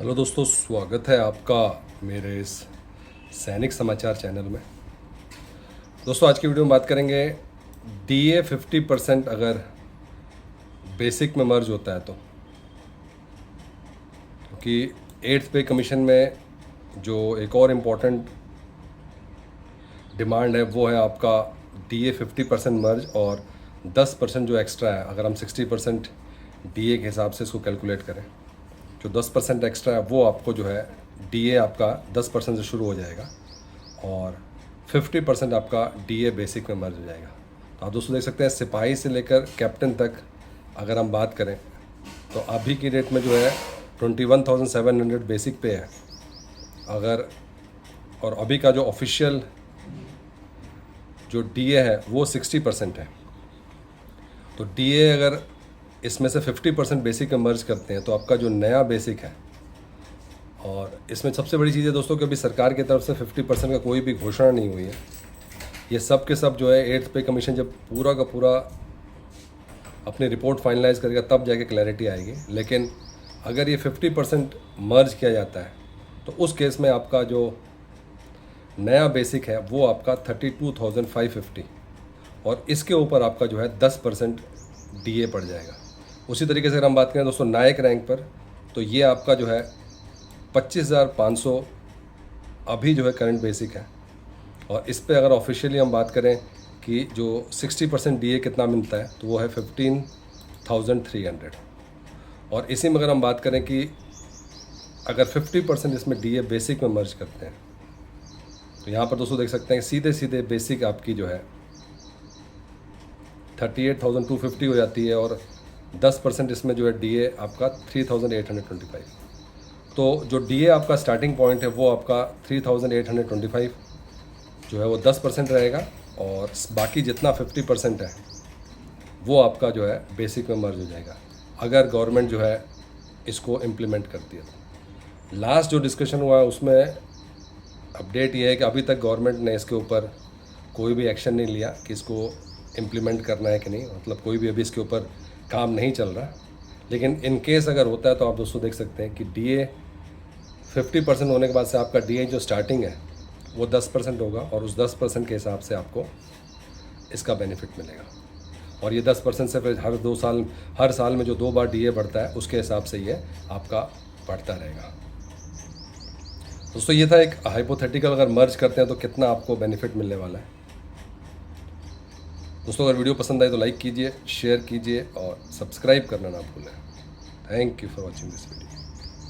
Hello दोस्तों, स्वागत है आपका मेरे इस सैनिक समाचार चैनल में। दोस्तों, आज की वीडियो में बात करेंगे डीए 50% अगर बेसिक में मर्ज होता है तो, क्योंकि एट्थ पे कमीशन में जो एक और इम्पॉर्टेंट डिमांड है वो है आपका डीए 50% मर्ज और 10% जो एक्स्ट्रा है, अगर हम 60% डीए के हिसाब से इसको कैलकुलेट करें, जो 10% एक्स्ट्रा है वो आपको जो है डीए आपका 10% से शुरू हो जाएगा और 50% आपका डीए बेसिक में मर्ज हो जाएगा। तो आप दोस्तों देख सकते हैं, सिपाही से लेकर कैप्टन तक अगर हम बात करें तो अभी की डेट में जो है 21,700 बेसिक पे है अगर, और अभी का जो ऑफिशियल जो डीए है वो 60% है। तो डीए अगर इसमें से 50% बेसिक में मर्ज करते हैं तो आपका जो नया बेसिक है, और इसमें सबसे बड़ी चीज़ है दोस्तों कि अभी सरकार की तरफ से 50% का कोई भी घोषणा नहीं हुई है। ये सब के सब जो है एट्थ पे कमीशन जब पूरा का पूरा अपनी रिपोर्ट फाइनलाइज करेगा तब जाके क्लैरिटी आएगी। लेकिन अगर ये 50% मर्ज किया जाता है तो उस केस में आपका जो नया बेसिक है वो आपका 32,550 और इसके ऊपर आपका जो है 10% डीए पड़ जाएगा। उसी तरीके से अगर हम बात करें दोस्तों नायक रैंक पर, तो ये आपका जो है 25,500 अभी जो है करंट बेसिक है। और इस पे अगर ऑफिशियली हम बात करें कि जो 60% डीए कितना मिलता है तो वो है 15,300। और इसी में अगर हम बात करें कि अगर 50% इसमें डीए बेसिक में मर्ज करते हैं तो यहाँ पर दोस्तों देख सकते हैं सीधे सीधे बेसिक आपकी जो है 38,250 हो जाती है और 10% इसमें जो है डीए आपका 3,825। तो जो डीए आपका स्टार्टिंग पॉइंट है वो आपका 3,825 जो है वो 10% रहेगा और बाकी जितना 50% है वो आपका जो है बेसिक में मर्ज हो जाएगा अगर गवर्नमेंट जो है इसको इम्प्लीमेंट करती है। तो लास्ट जो डिस्कशन हुआ है उसमें अपडेट ये है कि अभी तक गवर्नमेंट ने इसके ऊपर कोई भी एक्शन नहीं लिया कि इसको इम्प्लीमेंट करना है कि नहीं, मतलब कोई भी अभी इसके ऊपर काम नहीं चल रहा। लेकिन इन केस अगर होता है तो आप दोस्तों देख सकते हैं कि डीए 50% होने के बाद से आपका डीए जो स्टार्टिंग है वो 10% होगा और उस 10% के हिसाब से आपको इसका बेनिफिट मिलेगा। और ये 10% से फिर हर साल में जो 2 बार डीए बढ़ता है उसके हिसाब से ये आपका बढ़ता रहेगा। दोस्तों ये था एक हाइपोथेटिकल, अगर मर्ज करते हैं तो कितना आपको बेनिफिट मिलने वाला है। दोस्तों अगर वीडियो पसंद आए तो लाइक कीजिए, शेयर कीजिए और सब्सक्राइब करना ना भूलें। Thank you for watching this video.